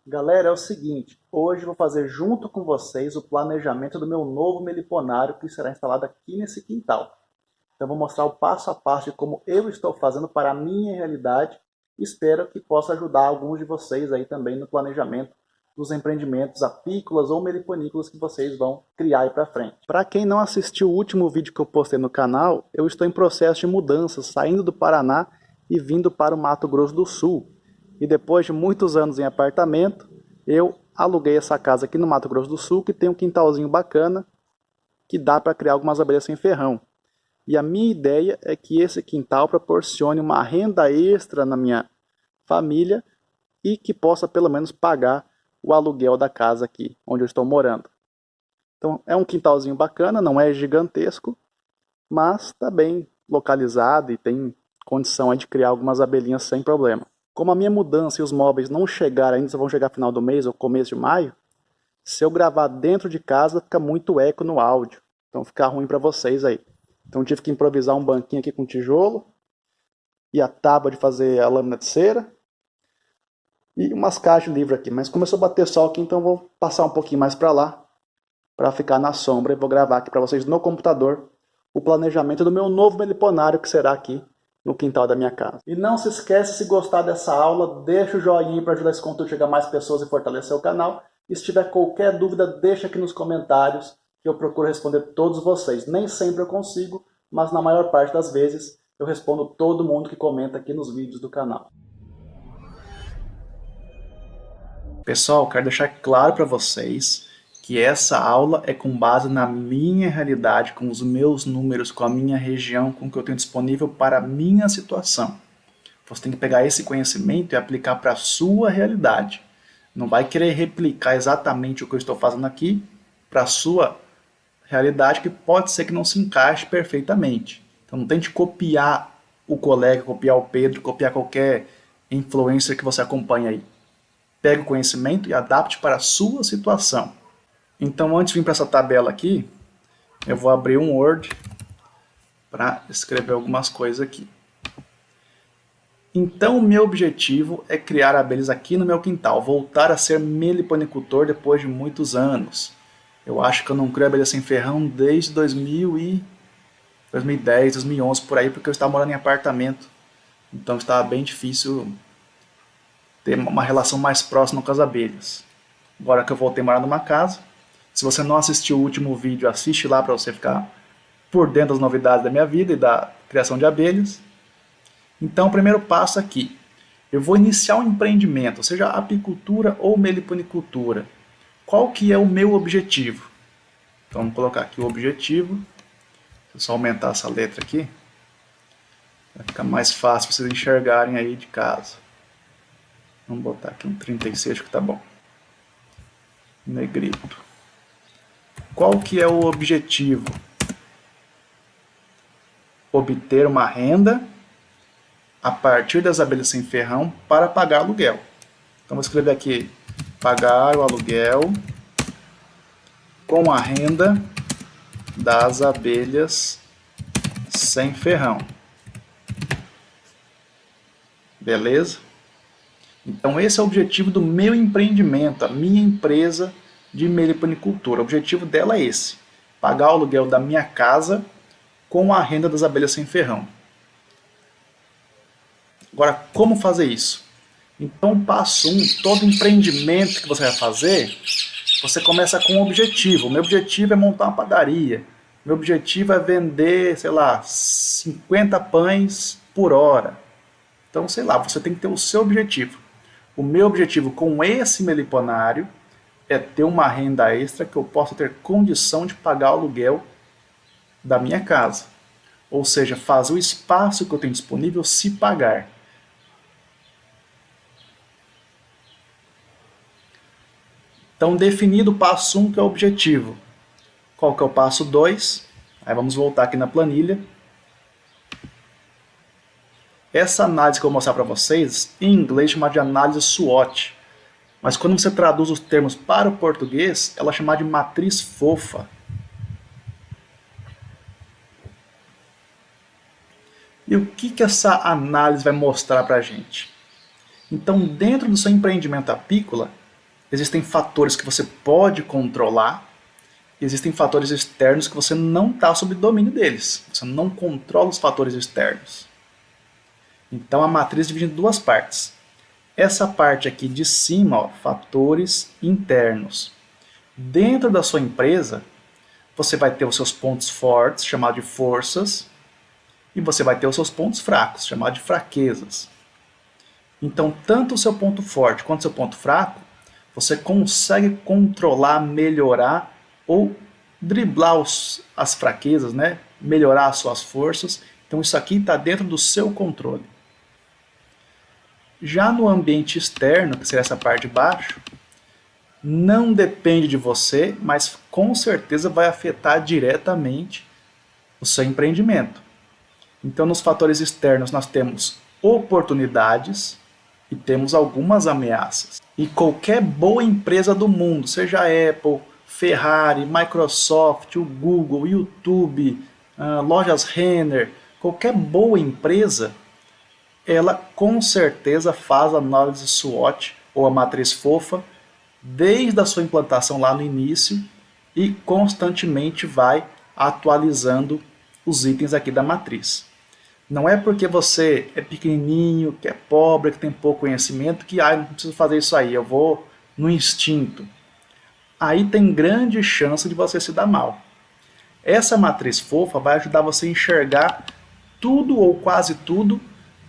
Galera, é o seguinte, hoje eu vou fazer junto com vocês o planejamento do meu novo meliponário que será instalado aqui nesse quintal. Então eu vou mostrar o passo a passo de como eu estou fazendo para a minha realidade e espero que possa ajudar alguns de vocês aí também no planejamento dos empreendimentos apícolas ou meliponícolas que vocês vão criar aí para frente. Para quem não assistiu o último vídeo que eu postei no canal, eu estou em processo de mudança, saindo do Paraná e vindo para o Mato Grosso do Sul. E depois de muitos anos em apartamento, eu aluguei essa casa aqui no Mato Grosso do Sul, que tem um quintalzinho bacana, que dá para criar algumas abelhas sem ferrão. E a minha ideia é que esse quintal proporcione uma renda extra na minha família e que possa pelo menos pagar o aluguel da casa aqui, onde eu estou morando. Então é um quintalzinho bacana, não é gigantesco, mas está bem localizado e tem condição de criar algumas abelhinhas sem problema. Como a minha mudança e os móveis não chegaram ainda, só vão chegar no final do mês ou começo de maio, se eu gravar dentro de casa, fica muito eco no áudio. Então fica ruim para vocês aí. Então tive que improvisar um banquinho aqui com tijolo e a tábua de fazer a lâmina de cera e umas caixas de livro aqui. Mas começou a bater sol aqui, então vou passar um pouquinho mais para lá para ficar na sombra e vou gravar aqui para vocês no computador o planejamento do meu novo meliponário que será aqui no quintal da minha casa. E não se esquece, se gostar dessa aula, deixa o joinha para ajudar esse conteúdo a chegar a mais pessoas e fortalecer o canal. E se tiver qualquer dúvida, deixa aqui nos comentários, que eu procuro responder todos vocês. Nem sempre eu consigo, mas na maior parte das vezes eu respondo todo mundo que comenta aqui nos vídeos do canal. Pessoal, quero deixar claro para vocês que essa aula é com base na minha realidade, com os meus números, com a minha região, com o que eu tenho disponível para a minha situação. Você tem que pegar esse conhecimento e aplicar para a sua realidade. Não vai querer replicar exatamente o que eu estou fazendo aqui para a sua realidade, que pode ser que não se encaixe perfeitamente. Então não tente copiar o colega, copiar o Pedro, copiar qualquer influencer que você acompanha aí. Pegue o conhecimento e adapte para a sua situação. Então, antes de vir para essa tabela aqui, eu vou abrir um Word para escrever algumas coisas aqui. Então, o meu objetivo é criar abelhas aqui no meu quintal, voltar a ser meliponicultor depois de muitos anos. Eu acho que eu não crio abelha sem ferrão desde 2010, 2011, por aí, porque eu estava morando em apartamento. Então, estava bem difícil ter uma relação mais próxima com as abelhas. Agora que eu voltei a morar numa casa, se você não assistiu o último vídeo, assiste lá para você ficar por dentro das novidades da minha vida e da criação de abelhas. Então, o primeiro passo aqui, eu vou iniciar um empreendimento, seja apicultura ou meliponicultura. Qual que é o meu objetivo? Então, vamos colocar aqui o objetivo. Deixa eu só aumentar essa letra aqui, vai ficar mais fácil vocês enxergarem aí de casa. Vamos botar aqui um 36, que tá bom. Negrito. Qual que é o objetivo? Obter uma renda a partir das abelhas sem ferrão para pagar aluguel. Então vou escrever aqui, pagar o aluguel com a renda das abelhas sem ferrão. Beleza? Então esse é o objetivo do meu empreendimento, a minha empresa de meliponicultura. O objetivo dela é esse, pagar o aluguel da minha casa com a renda das abelhas sem ferrão. Agora, como fazer isso? Então, passo 1, todo empreendimento que você vai fazer, você começa com um objetivo. O meu objetivo é montar uma padaria. Meu objetivo é vender, sei lá, 50 pães por hora. Então, sei lá, você tem que ter o seu objetivo. O meu objetivo com esse meliponário é ter uma renda extra que eu possa ter condição de pagar o aluguel da minha casa. Ou seja, fazer o espaço que eu tenho disponível se pagar. Então, definido o passo 1, que é o objetivo. Qual que é o passo 2? Aí vamos voltar aqui na planilha. Essa análise que eu vou mostrar para vocês, em inglês chama de análise SWOT. Mas quando você traduz os termos para o português, ela é chamada de matriz fofa. E o que essa análise vai mostrar para a gente? Então, dentro do seu empreendimento apícola, existem fatores que você pode controlar, e existem fatores externos que você não está sob domínio deles. Você não controla os fatores externos. Então a matriz divide em duas partes. Essa parte aqui de cima, ó, fatores internos. Dentro da sua empresa, você vai ter os seus pontos fortes, chamados de forças, e você vai ter os seus pontos fracos, chamados de fraquezas. Então, tanto o seu ponto forte quanto o seu ponto fraco, você consegue controlar, melhorar ou driblar as fraquezas, né? Melhorar as suas forças. Então, isso aqui está dentro do seu controle. Já no ambiente externo, que seria essa parte de baixo, não depende de você, mas com certeza vai afetar diretamente o seu empreendimento. Então, nos fatores externos, nós temos oportunidades e temos algumas ameaças. E qualquer boa empresa do mundo, seja a Apple, Ferrari, Microsoft, o Google, o YouTube, lojas Renner, qualquer boa empresa, ela com certeza faz a análise SWOT, ou a matriz fofa, desde a sua implantação lá no início e constantemente vai atualizando os itens aqui da matriz. Não é porque você é pequenininho, que é pobre, que tem pouco conhecimento, que não preciso fazer isso aí, eu vou no instinto. Aí tem grande chance de você se dar mal. Essa matriz fofa vai ajudar você a enxergar tudo ou quase tudo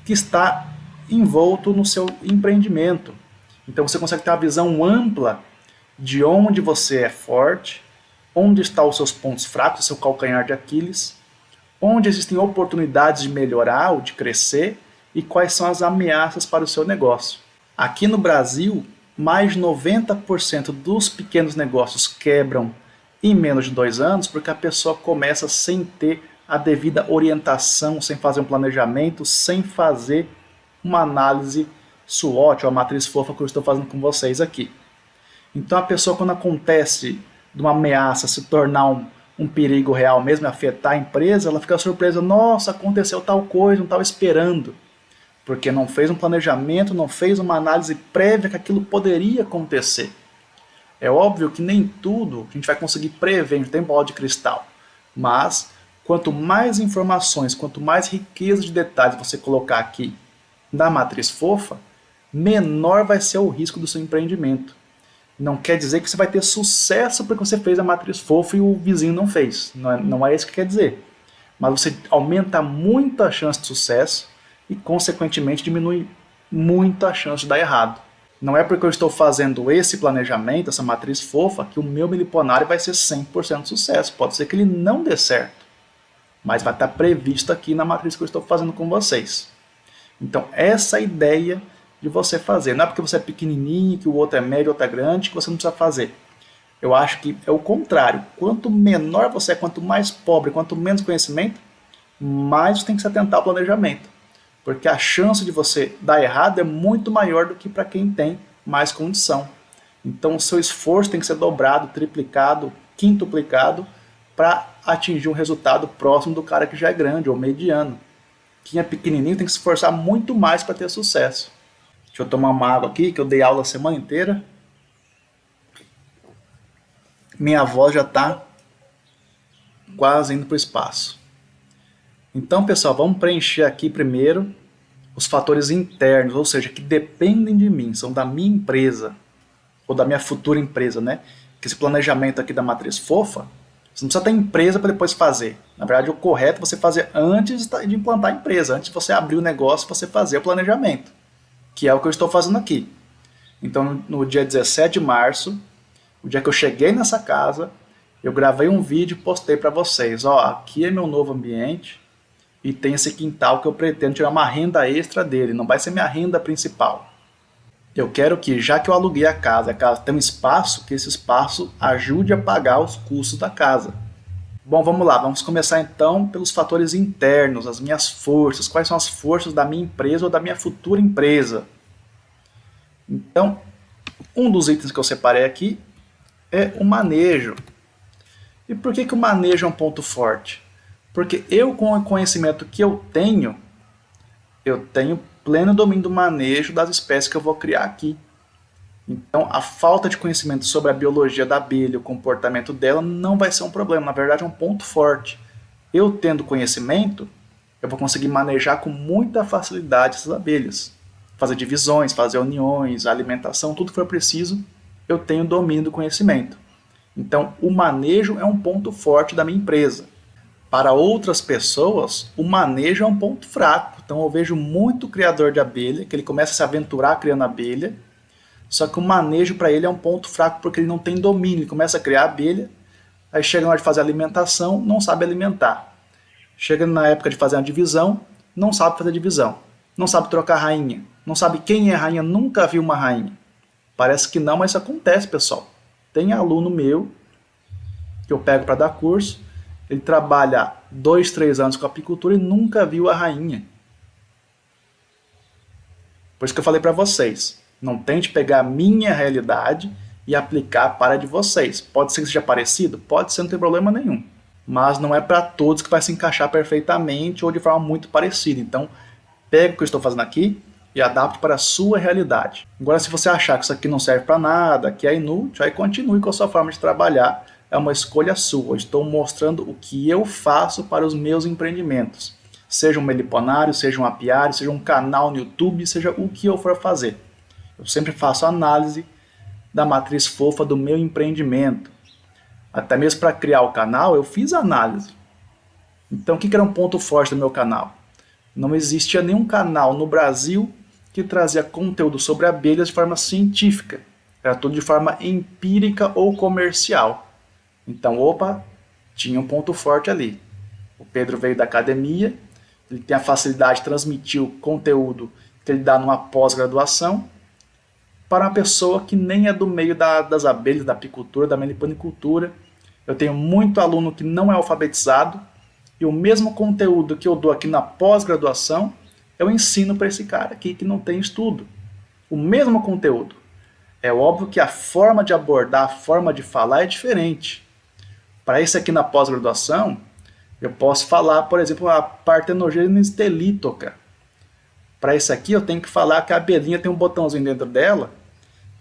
que está envolto no seu empreendimento. Então você consegue ter uma visão ampla de onde você é forte, onde estão os seus pontos fracos, o seu calcanhar de Aquiles, onde existem oportunidades de melhorar ou de crescer e quais são as ameaças para o seu negócio. Aqui no Brasil, mais de 90% dos pequenos negócios quebram em menos de 2 anos porque a pessoa começa sem ter a devida orientação, sem fazer um planejamento, sem fazer uma análise SWOT, ou a matriz fofa que eu estou fazendo com vocês aqui. Então a pessoa, quando acontece de uma ameaça se tornar um perigo real mesmo, afetar a empresa, ela fica surpresa, nossa, aconteceu tal coisa, não estava esperando. Porque não fez um planejamento, não fez uma análise prévia que aquilo poderia acontecer. É óbvio que nem tudo a gente vai conseguir prever, a gente tem bola de cristal. Mas quanto mais informações, quanto mais riqueza de detalhes você colocar aqui na matriz fofa, menor vai ser o risco do seu empreendimento. Não quer dizer que você vai ter sucesso porque você fez a matriz fofa e o vizinho não fez. Não é isso que quer dizer. Mas você aumenta muito a chance de sucesso e, consequentemente, diminui muito a chance de dar errado. Não é porque eu estou fazendo esse planejamento, essa matriz fofa, que o meu miliponário vai ser 100% de sucesso. Pode ser que ele não dê certo, mas vai estar previsto aqui na matriz que eu estou fazendo com vocês. Então, essa é a ideia de você fazer. Não é porque você é pequenininho, que o outro é médio, o outro é grande, que você não precisa fazer. Eu acho que é o contrário. Quanto menor você é, quanto mais pobre, quanto menos conhecimento, mais você tem que se atentar ao planejamento. Porque a chance de você dar errado é muito maior do que para quem tem mais condição. Então o seu esforço tem que ser dobrado, triplicado, quintuplicado para atingir um resultado próximo do cara que já é grande ou mediano. Quem é pequenininho tem que se esforçar muito mais para ter sucesso. Deixa eu tomar uma água aqui, que eu dei aula a semana inteira. Minha voz já está quase indo para o espaço. Então, pessoal, vamos preencher aqui primeiro os fatores internos, ou seja, que dependem de mim, são da minha empresa, ou da minha futura empresa, né? Que esse planejamento aqui da matriz fofa, você não precisa ter empresa para depois fazer. Na verdade, o correto é você fazer antes de implantar a empresa, antes de você abrir o negócio, você fazer o planejamento, que é o que eu estou fazendo aqui. Então, no dia 17 de março, o dia que eu cheguei nessa casa, eu gravei um vídeo e postei para vocês. Ó, aqui é meu novo ambiente e tem esse quintal que eu pretendo tirar uma renda extra dele, não vai ser minha renda principal. Eu quero que, já que eu aluguei a casa tem um espaço, que esse espaço ajude a pagar os custos da casa. Bom, vamos lá, vamos começar então pelos fatores internos, as minhas forças, quais são as forças da minha empresa ou da minha futura empresa. Então, um dos itens que eu separei aqui é o manejo. E por que o manejo é um ponto forte? Porque eu, com o conhecimento que eu tenho pleno domínio do manejo das espécies que eu vou criar aqui. Então, a falta de conhecimento sobre a biologia da abelha, o comportamento dela, não vai ser um problema. Na verdade, é um ponto forte. Eu tendo conhecimento, eu vou conseguir manejar com muita facilidade essas abelhas. Fazer divisões, fazer uniões, alimentação, tudo que for preciso, eu tenho domínio do conhecimento. Então, o manejo é um ponto forte da minha empresa. Para outras pessoas, o manejo é um ponto fraco. Então, eu vejo muito criador de abelha, que ele começa a se aventurar criando abelha, só que o manejo para ele é um ponto fraco porque ele não tem domínio. Ele começa a criar abelha, aí chega na hora de fazer alimentação, não sabe alimentar. Chega na época de fazer uma divisão, não sabe fazer divisão. Não sabe trocar rainha. Não sabe quem é rainha, nunca viu uma rainha. Parece que não, mas isso acontece, pessoal. Tem aluno meu, que eu pego para dar curso, ele trabalha 2, 3 anos com apicultura e nunca viu a rainha. Por isso que eu falei para vocês, não tente pegar a minha realidade e aplicar para a de vocês. Pode ser que seja parecido? Pode ser, não tem problema nenhum. Mas não é para todos que vai se encaixar perfeitamente ou de forma muito parecida. Então, pega o que eu estou fazendo aqui e adapte para a sua realidade. Agora, se você achar que isso aqui não serve para nada, que é inútil, aí continue com a sua forma de trabalhar. É uma escolha sua. Eu estou mostrando o que eu faço para os meus empreendimentos. Seja um meliponário, seja um apiário, seja um canal no YouTube, seja o que eu for fazer. Eu sempre faço análise da matriz fofa do meu empreendimento. Até mesmo para criar o canal, eu fiz análise. Então, o que era um ponto forte do meu canal? Não existia nenhum canal no Brasil que trazia conteúdo sobre abelhas de forma científica. Era tudo de forma empírica ou comercial. Então, opa, tinha um ponto forte ali. O Pedro veio da academia, ele tem a facilidade de transmitir o conteúdo que ele dá numa pós-graduação para uma pessoa que nem é do meio das abelhas, da apicultura, da meliponicultura. Eu tenho muito aluno que não é alfabetizado e o mesmo conteúdo que eu dou aqui na pós-graduação, eu ensino para esse cara aqui que não tem estudo. O mesmo conteúdo. É óbvio que a forma de abordar, a forma de falar é diferente. Para esse aqui na pós-graduação, eu posso falar, por exemplo, a Parthenogenes stelitoca. Para esse aqui, eu tenho que falar que a abelhinha tem um botãozinho dentro dela,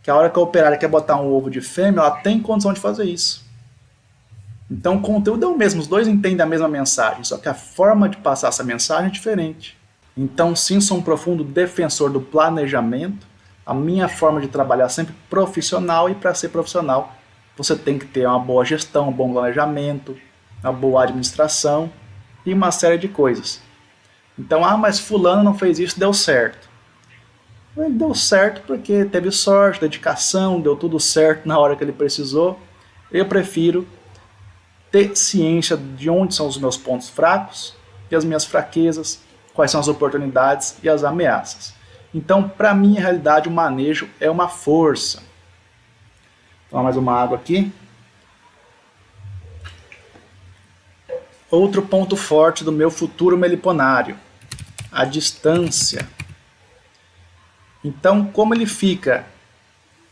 que a hora que a operária quer botar um ovo de fêmea, ela tem condição de fazer isso. Então o conteúdo é o mesmo, os dois entendem a mesma mensagem, só que a forma de passar essa mensagem é diferente. Então sim, sou um profundo defensor do planejamento. A minha forma de trabalhar é sempre profissional, e para ser profissional você tem que ter uma boa gestão, um bom planejamento, uma boa administração e uma série de coisas. Então, mas fulano não fez isso, deu certo. Ele deu certo porque teve sorte, dedicação, deu tudo certo na hora que ele precisou. Eu prefiro ter ciência de onde são os meus pontos fracos e as minhas fraquezas, quais são as oportunidades e as ameaças. Então, para mim, a realidade, o manejo é uma força. Vou tomar mais uma água aqui. Outro ponto forte do meu futuro meliponário, a distância. Então, como ele fica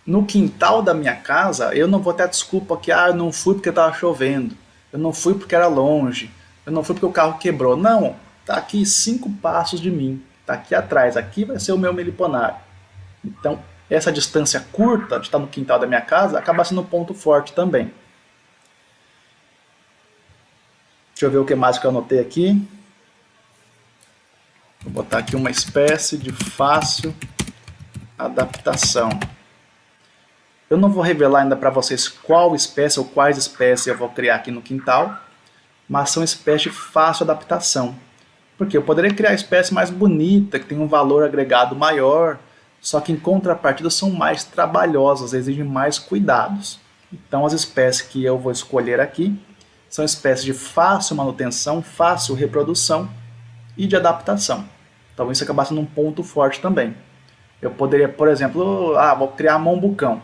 no quintal da minha casa, eu não vou ter a desculpa que eu não fui porque estava chovendo, eu não fui porque era longe, eu não fui porque o carro quebrou. Não, está aqui 5 passos de mim, está aqui atrás, aqui vai ser o meu meliponário. Então, essa distância curta de estar no quintal da minha casa acaba sendo um ponto forte também. Deixa eu ver o que mais que eu anotei aqui. Vou botar aqui uma espécie de fácil adaptação. Eu não vou revelar ainda para vocês qual espécie ou quais espécies eu vou criar aqui no quintal, mas são espécies de fácil adaptação. Porque eu poderia criar espécie mais bonita, que tem um valor agregado maior, só que em contrapartida são mais trabalhosas, exigem mais cuidados. Então as espécies que eu vou escolher aqui são espécies de fácil manutenção, fácil reprodução e de adaptação. Então isso acaba sendo um ponto forte também. Eu poderia, por exemplo, vou criar mambucão,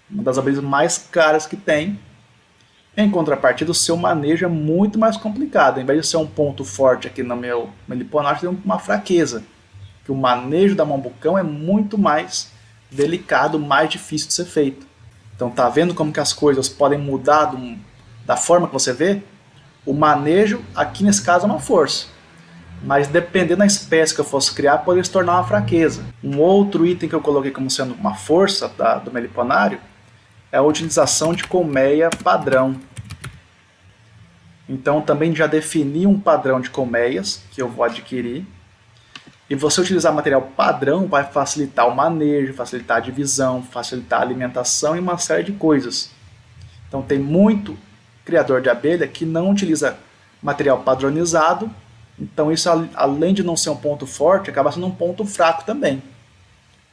uma das abelhas mais caras que tem. Em contrapartida, o seu manejo é muito mais complicado. Em vez de ser um ponto forte aqui no meu meliponário, tem uma fraqueza. Que o manejo da mambucão é muito mais delicado, mais difícil de ser feito. Então tá vendo como que as coisas podem mudar da forma que você vê? O manejo, aqui nesse caso, é uma força. mas dependendo da espécie que eu fosse criar, poderia se tornar uma fraqueza. Um outro item que eu coloquei como sendo uma força do meliponário é a utilização de colmeia padrão. Então também já defini um padrão de colmeias que eu vou adquirir. E você utilizar material padrão vai facilitar o manejo, facilitar a divisão, facilitar a alimentação e uma série de coisas. Então tem muito criador de abelha que não utiliza material padronizado. Então isso, além de não ser um ponto forte, acaba sendo um ponto fraco também.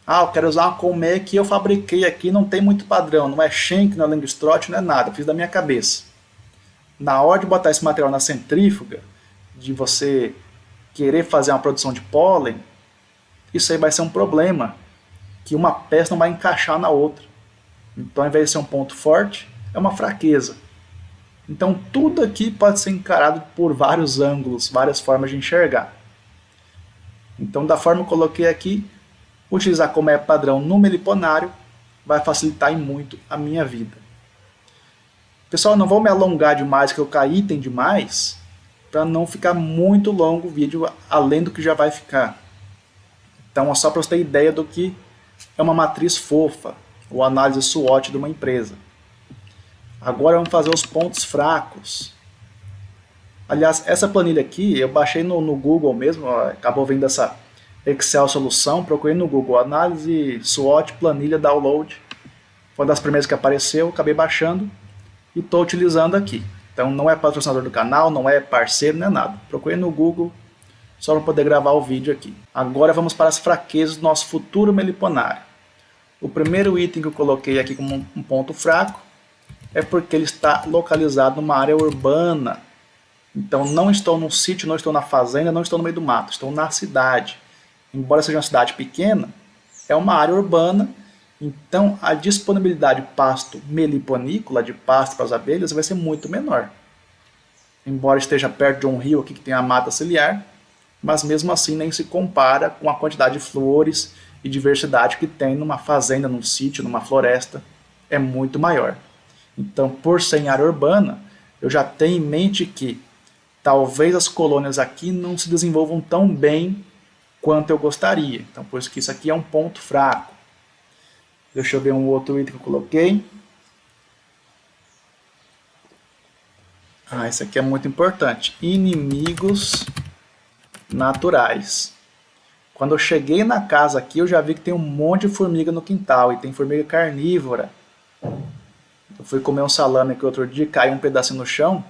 Ah, eu quero usar uma colmeia que eu fabriquei aqui, não tem muito padrão, não é Schenck, não é Langstroth, não é nada, fiz da minha cabeça. Na hora de botar esse material na centrífuga, de você querer fazer uma produção de pólen, isso aí vai ser um problema, que uma peça não vai encaixar na outra. Então, ao invés de ser um ponto forte, é uma fraqueza. Então, tudo aqui pode ser encarado por vários ângulos, várias formas de enxergar. Então, da forma que eu coloquei aqui, utilizar como é padrão no meliponário vai facilitar muito a minha vida. Pessoal, não vou me alongar demais, que eu caí item demais, para não ficar muito longo o vídeo, além do que já vai ficar. Então, é só para você ter ideia do que é uma matriz fofa, ou análise SWOT de uma empresa. Agora vamos fazer os pontos fracos. Aliás, essa planilha aqui eu baixei no Google mesmo, ó, acabou vendo essa Excel solução, procurei no Google, análise SWOT, planilha, download. Foi uma das primeiras que apareceu, acabei baixando e estou utilizando aqui. Então não é patrocinador do canal, não é parceiro, não é nada. Procurei no Google só para poder gravar o vídeo aqui. Agora vamos para as fraquezas do nosso futuro meliponário. O primeiro item que eu coloquei aqui como um ponto fraco é porque ele está localizado numa área urbana. Então não estou num sítio, não estou na fazenda, não estou no meio do mato, estou na cidade. Embora seja uma cidade pequena, é uma área urbana, então a disponibilidade de pasto meliponícola, de pasto para as abelhas, vai ser muito menor. Embora esteja perto de um rio aqui que tem a mata ciliar, mas mesmo assim nem se compara com a quantidade de flores e diversidade que tem numa fazenda, num sítio, numa floresta, é muito maior. Então, por ser em área urbana, eu já tenho em mente que talvez as colônias aqui não se desenvolvam tão bem quanto eu gostaria. Então, por isso que isso aqui é um ponto fraco. Deixa eu ver um outro item que eu coloquei. Esse aqui é muito importante. Inimigos naturais. Quando eu cheguei na casa aqui, eu já vi que tem um monte de formiga no quintal. E tem formiga carnívora. Eu fui comer um salame aqui outro dia, caiu um pedacinho no chão.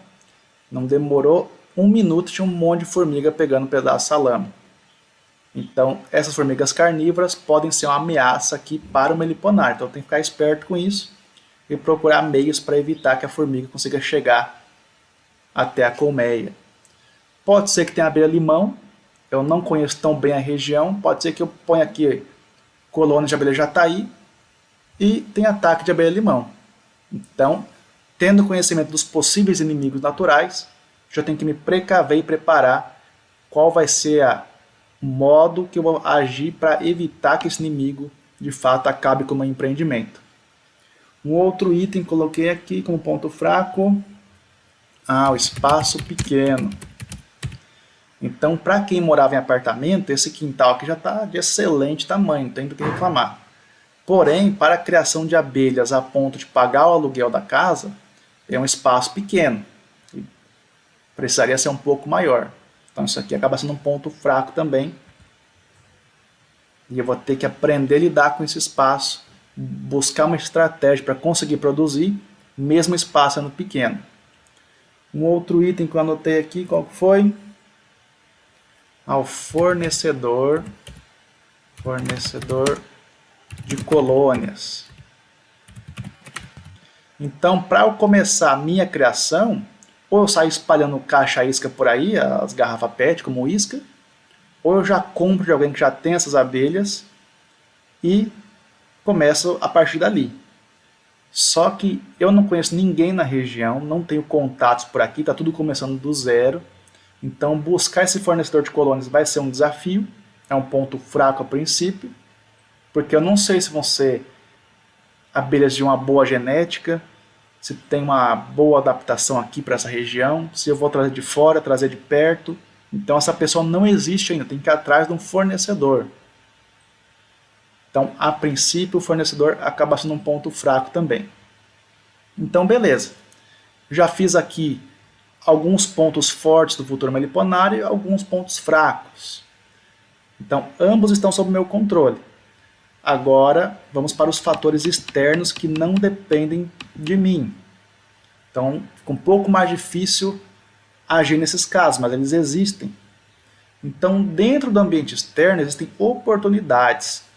Não demorou um minuto, tinha um monte de formiga pegando um pedaço de salame. Então, essas formigas carnívoras podem ser uma ameaça aqui para o meliponário. Então, tem que ficar esperto com isso e procurar meios para evitar que a formiga consiga chegar até a colmeia. Pode ser que tenha abelha limão. Eu não conheço tão bem a região. Pode ser que eu ponha aqui colônias de abelha jataí e tem ataque de abelha limão. Então, tendo conhecimento dos possíveis inimigos naturais, já tenho que me precaver e preparar qual vai ser o modo que eu vou agir para evitar que esse inimigo de fato acabe com o meu empreendimento. Um outro item que coloquei aqui como ponto fraco, o espaço pequeno. Então, para quem morava em apartamento, esse quintal aqui já está de excelente tamanho, não tem do que reclamar. Porém, para a criação de abelhas a ponto de pagar o aluguel da casa, é um espaço pequeno. Precisaria ser um pouco maior. Então isso aqui acaba sendo um ponto fraco também. E eu vou ter que aprender a lidar com esse espaço, buscar uma estratégia para conseguir produzir, mesmo o espaço sendo pequeno. Um outro item que eu anotei aqui, qual foi? O fornecedor de colônias. Então, para eu começar a minha criação, ou eu saio espalhando caixa isca por aí, as garrafas PET como isca, ou eu já compro de alguém que já tem essas abelhas e começo a partir dali. Só que eu não conheço ninguém na região, não tenho contatos por aqui, está tudo começando do zero. Então buscar esse fornecedor de colônias vai ser um desafio, é um ponto fraco a princípio, porque eu não sei se vão ser abelhas de uma boa genética, se tem uma boa adaptação aqui para essa região, se eu vou trazer de fora, trazer de perto, Então essa pessoa não existe ainda, tem que ir atrás de um fornecedor. Então, a princípio, o fornecedor acaba sendo um ponto fraco também. Então, beleza. Já fiz aqui alguns pontos fortes do futuro meliponário e alguns pontos fracos. Então, ambos estão sob meu controle. Agora, vamos para os fatores externos que não dependem de mim. Então, fica um pouco mais difícil agir nesses casos, mas eles existem. Então, dentro do ambiente externo, existem oportunidades.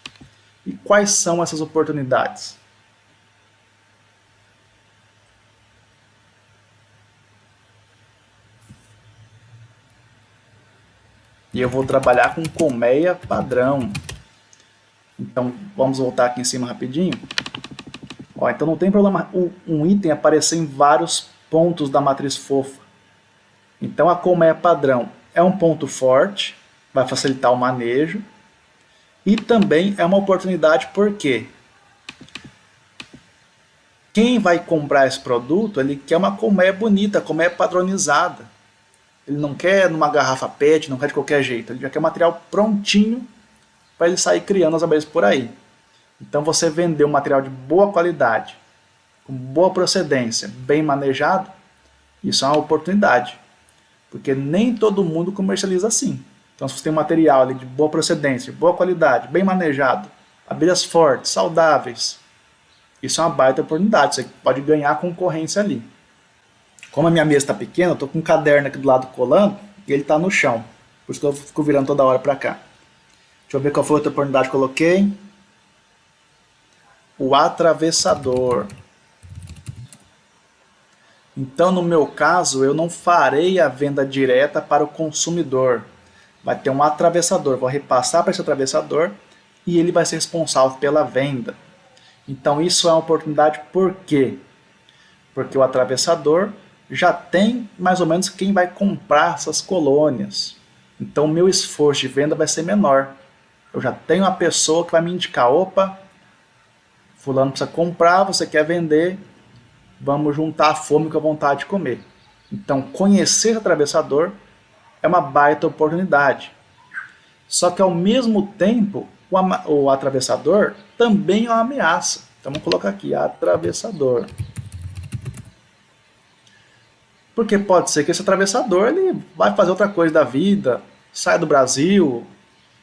E quais são essas oportunidades? E eu vou trabalhar com colmeia padrão. Então, vamos voltar aqui em cima rapidinho. Ó, então não tem problema um item aparecer em vários pontos da matriz fofa. Então a colmeia padrão é um ponto forte, vai facilitar o manejo. E também é uma oportunidade porque quem vai comprar esse produto, ele quer uma colmeia bonita, colmeia padronizada. Ele não quer numa garrafa PET, não quer de qualquer jeito. Ele já quer material prontinho para ele sair criando as abelhas por aí. Então você vender um material de boa qualidade, com boa procedência, bem manejado, isso é uma oportunidade. Porque nem todo mundo comercializa assim. Então se você tem um material ali de boa procedência, de boa qualidade, bem manejado, abelhas fortes, saudáveis, isso é uma baita oportunidade. Você pode ganhar concorrência ali. Como a minha mesa está pequena, eu estou com um caderno aqui do lado colando e ele está no chão. Por isso que eu fico virando toda hora para cá. Deixa eu ver qual foi a outra oportunidade que eu coloquei. O atravessador. Então, no meu caso, eu não farei a venda direta para o consumidor. Vai ter um atravessador. Vou repassar para esse atravessador e ele vai ser responsável pela venda. Então, isso é uma oportunidade por quê? Porque o atravessador já tem mais ou menos quem vai comprar essas colônias. Então, o meu esforço de venda vai ser menor. Eu já tenho uma pessoa que vai me indicar, opa, fulano precisa comprar, você quer vender, vamos juntar a fome com a vontade de comer. Então, conhecer o atravessador é uma baita oportunidade. Só que, ao mesmo tempo, o atravessador também é uma ameaça. Então, vamos colocar aqui, atravessador. Porque pode ser que esse atravessador ele vai fazer outra coisa da vida, sai do Brasil,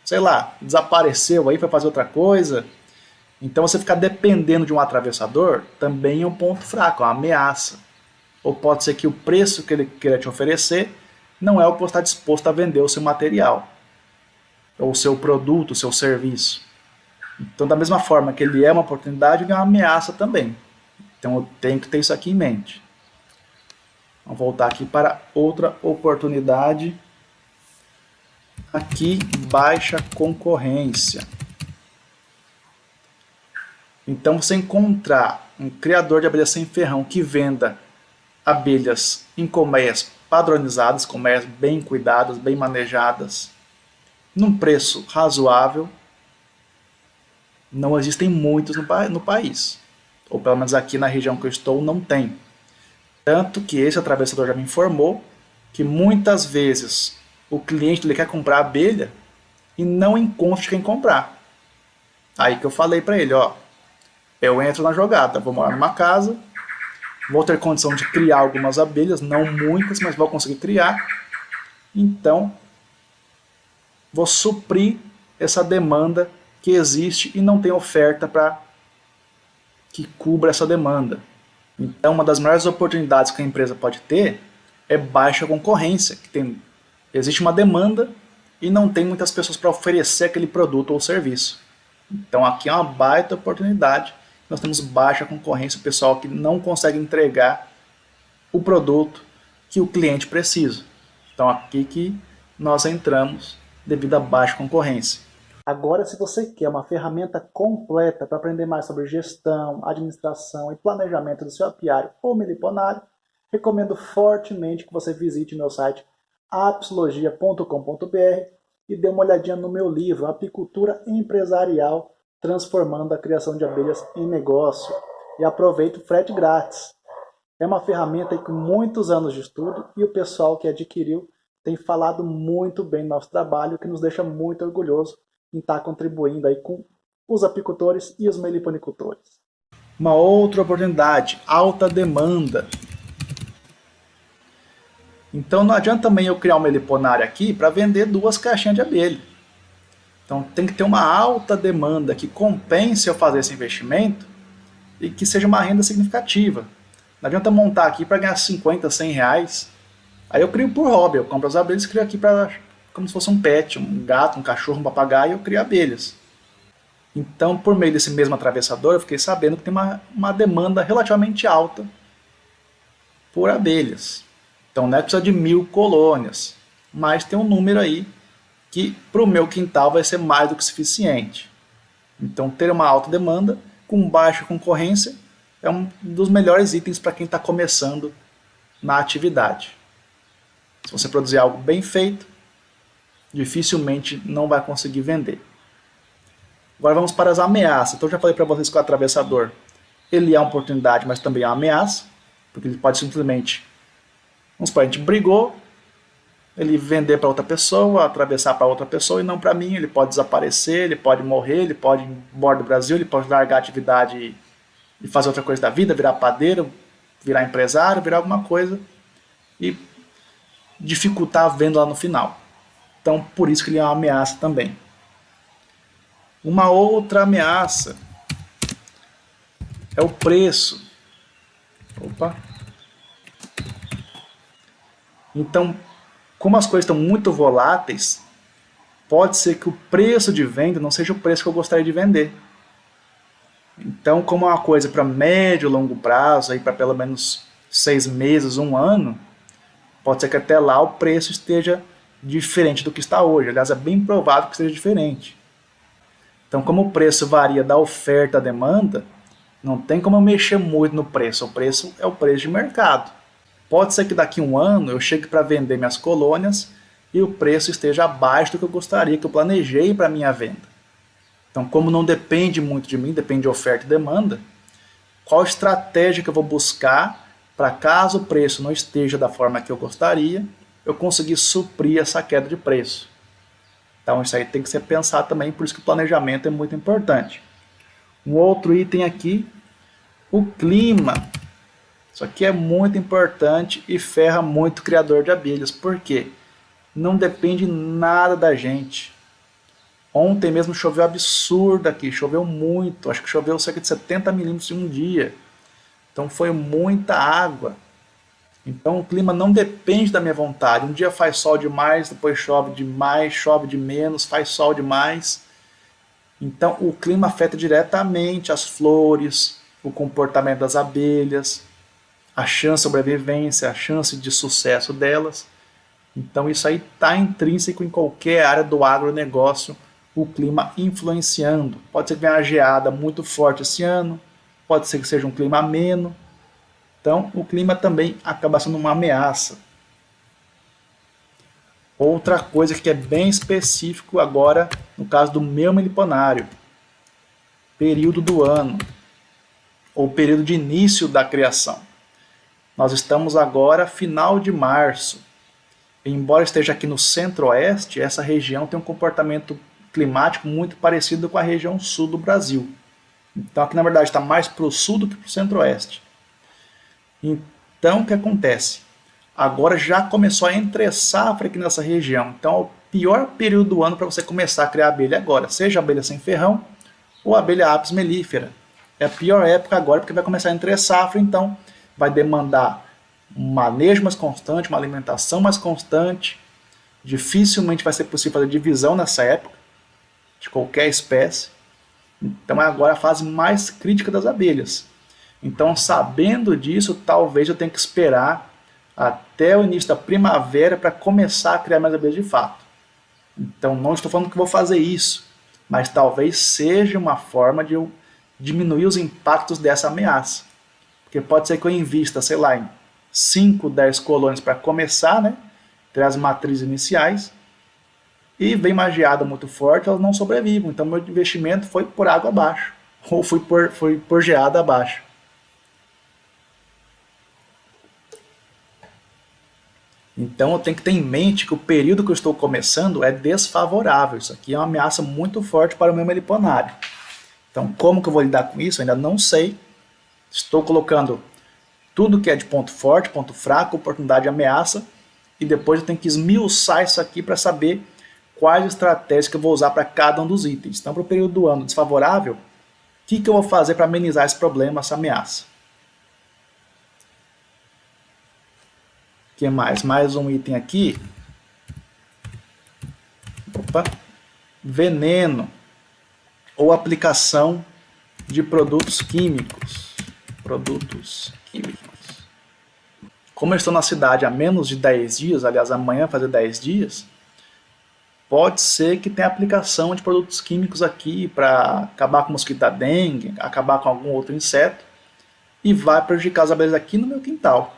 sei lá, desapareceu aí, foi fazer outra coisa. Então você ficar dependendo de um atravessador também é um ponto fraco, é uma ameaça. Ou pode ser que o preço que ele queira te oferecer não é o que você está disposto a vender o seu material, ou o seu produto, o seu serviço. Então, da mesma forma que ele é uma oportunidade, ele é uma ameaça também. Então eu tenho que ter isso aqui em mente. Vamos voltar aqui para outra oportunidade. Aqui, baixa concorrência. Então, você encontrar um criador de abelhas sem ferrão que venda abelhas em colmeias padronizadas, colmeias bem cuidadas, bem manejadas, num preço razoável, não existem muitos no país. Ou pelo menos aqui na região que eu estou, não tem. Tanto que esse atravessador já me informou que muitas vezes o cliente ele quer comprar abelha e não encontra quem comprar. Aí que eu falei para ele, ó, eu entro na jogada, vou morar numa casa, vou ter condição de criar algumas abelhas, não muitas, mas vou conseguir criar. Então, vou suprir essa demanda que existe e não tem oferta para que cubra essa demanda. Então, uma das maiores oportunidades que a empresa pode ter é baixa concorrência, que existe uma demanda e não tem muitas pessoas para oferecer aquele produto ou serviço. Então, aqui é uma baita oportunidade. Nós temos baixa concorrência, o pessoal que não consegue entregar o produto que o cliente precisa. Então, aqui que nós entramos devido à baixa concorrência. Agora, se você quer uma ferramenta completa para aprender mais sobre gestão, administração e planejamento do seu apiário ou meliponário, recomendo fortemente que você visite meu site apsologia.com.br e dê uma olhadinha no meu livro Apicultura Empresarial, transformando a criação de abelhas em negócio. E aproveite o frete grátis. É uma ferramenta com muitos anos de estudo e o pessoal que adquiriu tem falado muito bem do nosso trabalho, o que nos deixa muito orgulhoso em estar contribuindo aí com os apicultores e os meliponicultores. Uma outra oportunidade, alta demanda. Então não adianta também eu criar um meliponário aqui para vender 2 caixinhas de abelha. Então tem que ter uma alta demanda que compense eu fazer esse investimento e que seja uma renda significativa. Não adianta montar aqui para ganhar 50, 100 reais. Aí eu crio por hobby, eu compro as abelhas e crio aqui para como se fosse um pet, um gato, um cachorro, um papagaio, eu crio abelhas. Então, por meio desse mesmo atravessador, eu fiquei sabendo que tem uma demanda relativamente alta por abelhas. Então não é que precisa de 1000 colônias, mas tem um número aí que para o meu quintal vai ser mais do que suficiente. Então ter uma alta demanda com baixa concorrência é um dos melhores itens para quem está começando na atividade. Se você produzir algo bem feito, dificilmente não vai conseguir vender. Agora vamos para as ameaças. Então eu já falei para vocês que o atravessador ele é uma oportunidade, mas também é uma ameaça, porque ele pode simplesmente, vamos supor, a gente brigou, ele vender para outra pessoa, atravessar para outra pessoa e não para mim, ele pode desaparecer, ele pode morrer, ele pode ir embora do Brasil, ele pode largar a atividade e fazer outra coisa da vida, virar padeiro, virar empresário, virar alguma coisa e dificultar a venda lá no final. Então por isso que ele é uma ameaça também. Uma outra ameaça é o preço. Opa! Então, como as coisas estão muito voláteis, pode ser que o preço de venda não seja o preço que eu gostaria de vender. Então, como é uma coisa para médio e longo prazo, para pelo menos 6 meses, 1 ano, pode ser que até lá o preço esteja diferente do que está hoje. Aliás, é bem provável que esteja diferente. Então, como o preço varia da oferta à demanda, não tem como eu mexer muito no preço. O preço é o preço de mercado. Pode ser que daqui a 1 ano eu chegue para vender minhas colônias e o preço esteja abaixo do que eu gostaria, que eu planejei para a minha venda. Então, como não depende muito de mim, depende de oferta e demanda, qual estratégia que eu vou buscar para caso o preço não esteja da forma que eu gostaria, eu conseguir suprir essa queda de preço. Então isso aí tem que ser pensado também, por isso que o planejamento é muito importante. Um outro item aqui, o clima. Isso aqui é muito importante e ferra muito o criador de abelhas. Por quê? Não depende nada da gente. Ontem mesmo choveu absurdo aqui, choveu muito, acho que choveu cerca de 70 milímetros em um dia. Então foi muita água. Então o clima não depende da minha vontade. Um dia faz sol demais, depois chove demais, chove de menos, faz sol demais. Então o clima afeta diretamente as flores, o comportamento das abelhas, a chance de sobrevivência, a chance de sucesso delas. Então isso aí está intrínseco em qualquer área do agronegócio, o clima influenciando. Pode ser que venha uma geada muito forte esse ano, pode ser que seja um clima ameno. Então o clima também acaba sendo uma ameaça. Outra coisa que é bem específico agora, no caso do meu meliponário, período do ano, ou período de início da criação. Nós estamos agora final de março. Embora esteja aqui no centro-oeste, essa região tem um comportamento climático muito parecido com a região sul do Brasil. Então aqui na verdade está mais para o sul do que para o centro-oeste. Então o que acontece? Agora já começou a entre-safra aqui nessa região. Então é o pior período do ano para você começar a criar abelha agora. Seja abelha sem ferrão ou abelha apis mellifera. É a pior época agora porque vai começar a entre-safra, então vai demandar um manejo mais constante, uma alimentação mais constante. Dificilmente vai ser possível fazer divisão nessa época, de qualquer espécie. Então é agora a fase mais crítica das abelhas. Então, sabendo disso, talvez eu tenha que esperar até o início da primavera para começar a criar mais abelhas de fato. Então, não estou falando que vou fazer isso, mas talvez seja uma forma de eu diminuir os impactos dessa ameaça. Porque pode ser que eu invista, sei lá, em 5, 10 colônias para começar, né? Ter as matrizes iniciais, e vem uma geada muito forte, elas não sobrevivam. Então, meu investimento foi por água abaixo, ou foi por geada abaixo. Então eu tenho que ter em mente que o período que eu estou começando é desfavorável. Isso aqui é uma ameaça muito forte para o meu meliponário. Então como que eu vou lidar com isso? Eu ainda não sei. Estou colocando tudo que é de ponto forte, ponto fraco, oportunidade e ameaça. E depois eu tenho que esmiuçar isso aqui para saber quais estratégias que eu vou usar para cada um dos itens. Então para o período do ano desfavorável, o que eu vou fazer para amenizar esse problema, essa ameaça? O que mais? Mais um item aqui. Opa. Veneno ou aplicação de produtos químicos. Produtos químicos. Como eu estou na cidade há menos de 10 dias, aliás, amanhã vai fazer 10 dias, pode ser que tenha aplicação de produtos químicos aqui para acabar com o mosquito da dengue, acabar com algum outro inseto, e vai prejudicar as abelhas aqui no meu quintal.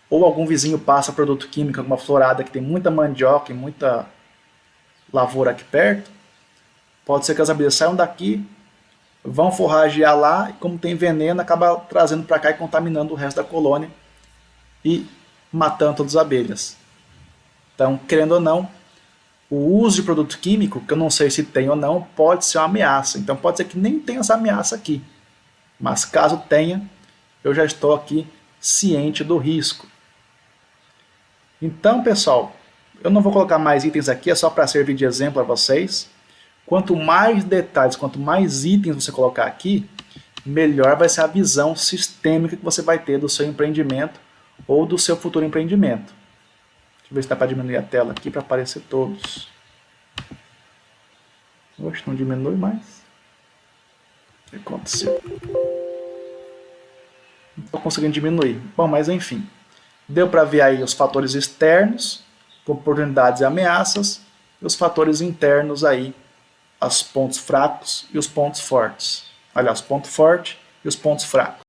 Ou algum vizinho passa produto químico, alguma florada que tem muita mandioca e muita lavoura aqui perto, pode ser que as abelhas saiam daqui, vão forragear lá, e como tem veneno, acaba trazendo para cá e contaminando o resto da colônia e matando todas as abelhas. Então, querendo ou não, o uso de produto químico, que eu não sei se tem ou não, pode ser uma ameaça. Então pode ser que nem tenha essa ameaça aqui. Mas caso tenha, eu já estou aqui ciente do risco. Então, pessoal, eu não vou colocar mais itens aqui, é só para servir de exemplo a vocês. Quanto mais detalhes, quanto mais itens você colocar aqui, melhor vai ser a visão sistêmica que você vai ter do seu empreendimento ou do seu futuro empreendimento. Deixa eu ver se dá para diminuir a tela aqui para aparecer todos. Oxe, não diminui mais. O que aconteceu? Não estou conseguindo diminuir. Bom, mas enfim. Deu para ver aí os fatores externos, oportunidades e ameaças, e os fatores internos aí, os pontos fracos e os pontos fortes. Aliás, os pontos fortes e os pontos fracos.